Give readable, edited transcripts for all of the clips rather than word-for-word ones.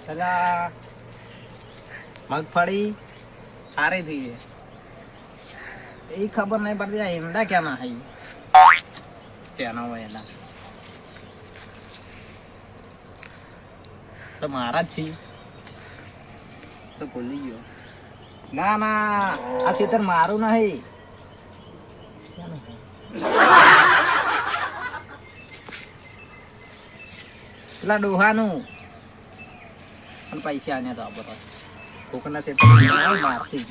પેલા મગફળી સારી થઈ એ ખબર નહીં પડતી આ ઈંડા ક્યાં ના hay ચેનો એના તો મારા જ છે તો ભૂલી ગયો ના ના આ ખેતર મારું નહીં પેલા ડોહાનું પણ પૈસા આને તો આપો કોકના ખેતર મારથી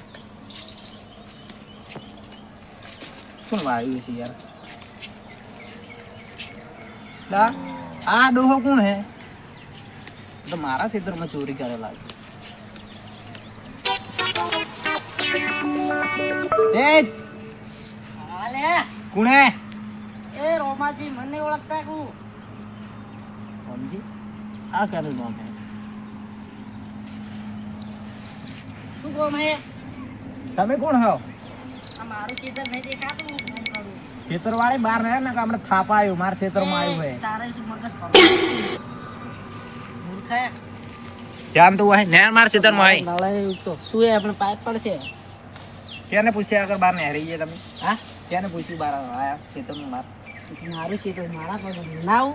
કોણ વાવ્યું છે યાર આ ડોહો કોણ હે તો મારા ખેતરમાં ચોરી કરેલા છે હાલે કોણે એ રોમાજી મને ઓળખતા કુ સમજી આ ક્યાંનું નામ હે શું કોમ હે તમે કોણ હો આ મારું ખેતર નહીં દેખાતું હું ફોન કરું ખેતર વાળી બહાર રહે ને કે આપણે થાપા આવ્યું મારા ખેતરમાં આવ્યું હે તારે શું મગજ પડે મૂર્ખા ધ્યાન તો હોય નેર મારા ખેતરમાં હોય નળે તો શું હે આપણે પાઇપ પડશે કેને પૂછ્યા આગળ બહાર નહેરી ગયા તમે હા કેને પૂછ્યું બહાર આયા ખેતરમાં બહાર મારું ખેતર મારા પર નાવ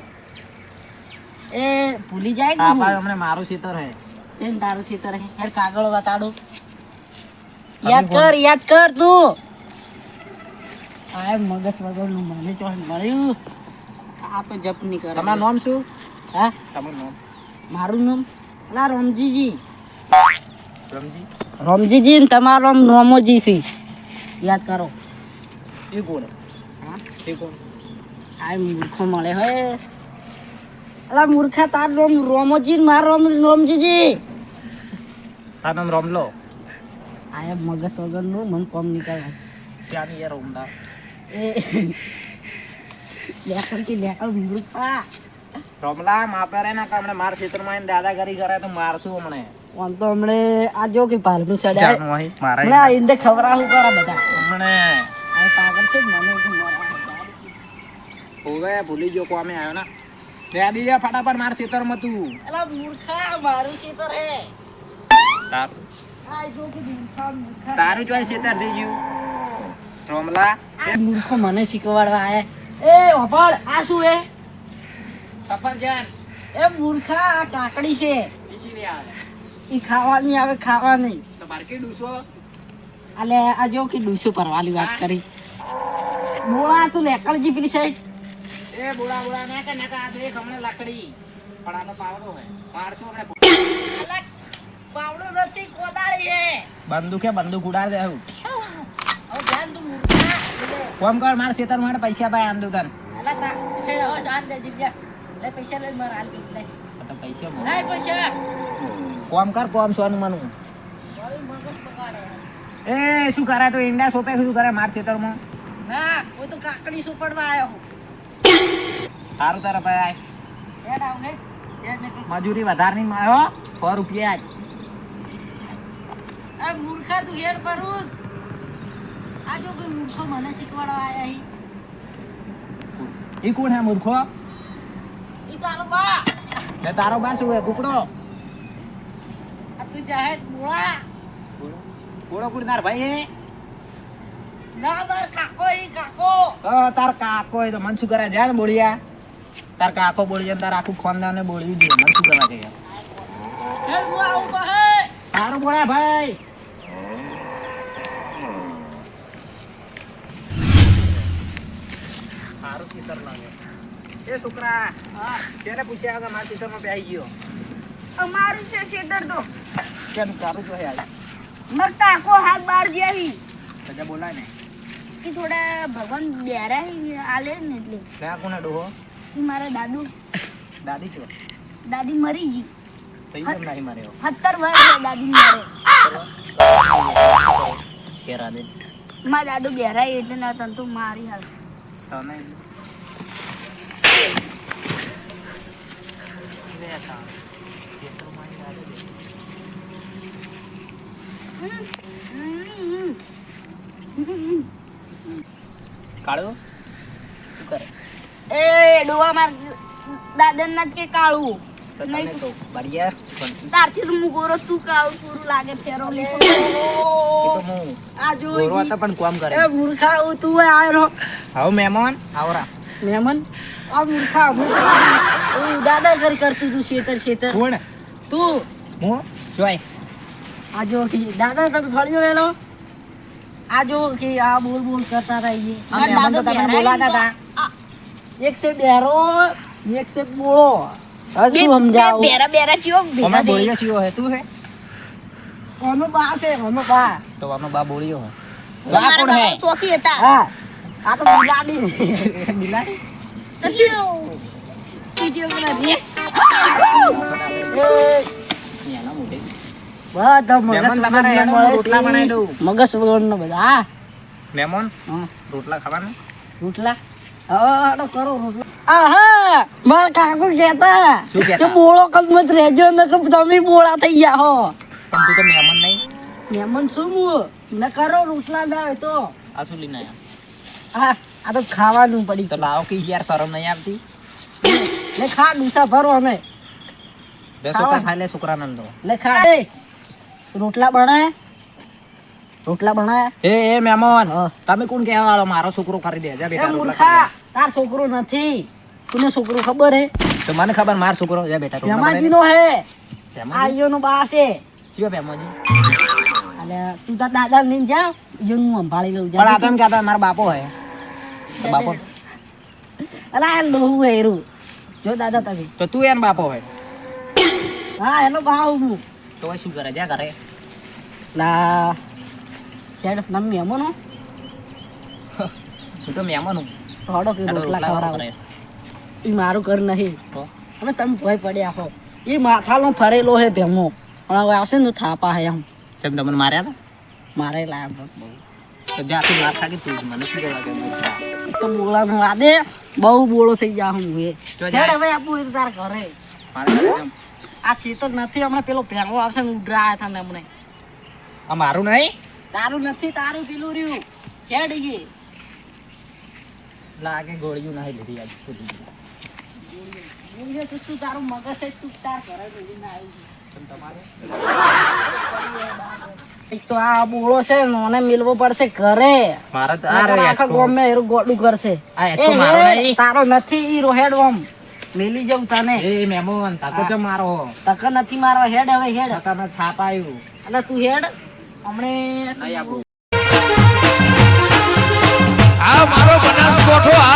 એ ભૂલી જાય કે થાપા હમણે મારું ખેતર હે તેન તારું ખેતર હે યાર કાગળ બતાડો યાદ કર તું આ મગજ વગરનું મને તો મળ્યું આ તો જપ નહીં કરે તમારું નામ શું હા તમારું નામ મારું નામ લા રમજીજી રમજી રમજીજી ને તમારો નામ રોમોજી છે યાદ કરો એ કોણ હા એ કોણ આ મૂર્ખો મળે હે અલા મૂર્ખા તાર નામ રોમોજી ને મારો નામ રમજીજી આ નામ રમલો આ મગજ વગરનું મન કોમ નીકળે ક્યાંની યાર ઉમદા એ લેકર મૂર્ખા રમલા માપે રે ના કામણે માર ખેતરમાં આવીને દાદાગીરી કરે તો મારશું હમણે આમ તો હમણે આ જો કે પાલનું સડાય જાણું હોય મારા હમણે આ ઈંડે ખવરાવું કરે બધા હમણે આ પાગલ છે મને કે મોરા હોવે ભૂલી ગયો કોમે આવ્યો ના દે દીજે ફટાફટ માર ખેતરમાં તું અલા મૂર્ખા મારું ખેતર હે તાર આ જો કે મૂર્ખા તારું જોઈ ખેતર થઈ ગયું રમલા આ મૂર્ખો મને શીખવાડવા આયા એ ઓપડ આ શું હે સફરજન એ મૂર્ખા આ કાકડી છે બીજી લે આવે ઈ ખાવાની આવે ખાવાની તો બારકી ડૂસો આલે આ જો કે ડૂસો પરવાલી વાત કરી મોળા તું લેકળજી પેલી સાઈડ એ બોડા ને કે નકા આ દેખ હમણે લાકડી પણ આનો પાવડો હે મારશું હમણે અલા પાવડો નથી કોદાળી હે બંદૂક ઉડાડ દે હું હવે ધ્યાન તું મૂર્ખા કોમ કર માર ખેતર માટે પૈસા ભાઈ આમ દઉં તને અલા તા હે હો શાંત દે જીજા લે પૈસા લે માર હાલ લે તો પૈસા લે પૈસા કોમ કર કોમ સોનું મનું મારું મગજ પકાડે એ શું કરે તો ઈંડા સોપે શું કરે માર ખેતરમાં ના કોઈ તો કાકડી સુપડવા આયો હું સારું તારા ભાઈ હેડ આવ હે હેડ ને મજૂરી વધારની માયો 100 રૂપિયા જ અરે મૂર્ખા તું હેડ પરું આ જો કોઈ મૂર્ખો મને શીખવાડવા આયા હી ઈ કોણ હે મૂર્ખો ઈ તારો બા તે તારો બા શું હે કુકડો આ તું જાહેર મોળા કોડો કુડનાર ભાઈ હે ના બર કાકો ઈ કાકો તાર કાકો એ તો મન શું કરે જાય ને બોળિયા તાર કાકો બોળી જાય તાર આખું ખાનદાન બોળી ગયું મન શું કરવા કે હેડ હું આવું કહે તારું બોળ્યા ભાઈ સારું ખેતર લાગે એ છોકરા હા તેને પૂછ્યા કે મારા ખેતરમાં બેસી ગયો અમારું છે શેતર તો કેમ તારું જો યાર મર તાકો હાથ બાર જેવી સજા બોલાય ને ઈ થોડા ભગવાન બેરા આલે ને એટલે ત્યાં કોને ડોહો ઈ મારા દાદી છો દાદી મરી ગઈ થઈ કેમ નહીં મારે 17 વર્ષ દાદી મરે શેરા દે મારા દાદુ બેરા એટલે ના તન તો મારી હાલ તને કાળો શું કરે એ ડોવા માર દાદા ના કે કાળું તો તમે તો બળિયા તારથી તો હું ગોરો તું કાળું પૂરું લાગે ફેરો લીધો. એ તો હું આ જો ગોરો હતો પણ કોમ કરે એ મૂર્ખા હું તું આય રો હાઉ મહેમાન આવરા મહેમાન આ મૂર્ખા હું દાદાગીરી કરતું તું શેતર કોણ તું હું જોય આ જો કે દાદા તમે ફળ્યો વેલો આ જો કે આ બોલ કરતા રહીએ આ મારા મહેમાન તો દાદો તમને બેરા બોલાતા એમ હતા એક સે બેરો એક સે બોળો હવે બે શું સમજાવું બેરા ચીવો ભેગા અમે દે. બોળિયો છીઓ હે તું હે અમે બા છે અમે બા તો અમે બા બોળિયો હે તમારા કોણ હે બાપા શોખી હતા. હા આ તો બિલાડી બિલાડી તો કીધું પેલા રેસ. એના મોઢે બધા મગજ મહેમાન તમારે વગરના એનો મળે રોટલા છે. બનાવી દઉં. મગજ વગરનો બધા હા મહેમાન હા. રોટલા ખાવાના રોટલા હા કરો રોટલા આહા મારા કાકુ કહેતા શું કહેતા? કે બોળો કમત રહેજો ને કે તમે બોળા થઈ ગયા હો પણ તું તો મહેમાન નહીં મહેમાન શું હું ને કરો રોટલા લાવે તો આ શું લઈને આયા હા આ તો ખાવાનું પડી તો લાવો કે યાર શરમ નહીં આવતી ને ખા ડૂસા ભરો અમે બે છોકરા ખાઈ લે છોકરા નંદો લે ખા દે રોટલા બનાય એ મહેમાન હા. તમે કોણ કહેવા વાળો મારો છોકરો કરી દે જા એ બેટા રોટલા મૂર્ખા તાર છોકરો નથી તુને છોકરો ખબર હે કરી દે. તો મને ખબર માર છોકરો જા બેટા રોટલા ભેમાજી બનાવી નો હે દે. ભેમાજી? આઈયો નો બા છે કયો ભેમાજી? અને તું તાર દાદા લઈને જા ઈયો હું સંભાળી લઉં પણ આ તો જા એમ કહેતા મારા બાપો હે તો બાપો અલા આ લોહું હે એરું જો દાદા તમે તો તું એમ બાપો હે હા એનો ભાવ હું તો હવે શું કરે જા કરે ના શેડ નમ મેમોનો હું તો મહેમાન હું થોડો કે આ તો રોટલા રોટલા ખવડાવો કરે. ઈ મારું ઘર નહીં તો અમે તમે ભય પડ્યા હો ઈ માથાનો ફરેલો હે ભેમો પણ હવે આવશે ને તો થાપા હે એમ કેમ તમને માર્યા હતા મારે લાયા બહુ તો જ્યાંથી માર ખાધી તું જ મને શું કહેવા દે તો બોલાનું વાદે બહુ બોળો થઈ જા હું એ જો હેડ જાય. હવે આપું એ તો તાર ઘરે મારે આ શીતળ નથી હમણાં પેલો પહેલો આવશે ને ઉડરાયા હતા ને હમણે આ મારું નહીં તારું નથી તારું પેલું રહ્યું હેડ ઈ લાગે ગોળીયું નહીં લીધી આજ સુધી બોલીએ તો તું તારું મગજ છે તું તાર ઘરે લઈને આવી કેમ તમારે એક તો આ બોળો છે ને મને મિલવો પડશે ઘરે મારે તો આખા ગામમાં એરું ગોડું કરશે આ હેઠો મારો એ નહીં. તારો નથી ઈ રોહેડ ઓમ મેલી જવું તને એ મહેમાન તાકો કેમ મારો તક નથી મારો હેડ હવે હેડ તમે થાપ આવ્યું એટલે તું હેડ હમણે નહીં આપું આ મારો બનાસકોઠો આ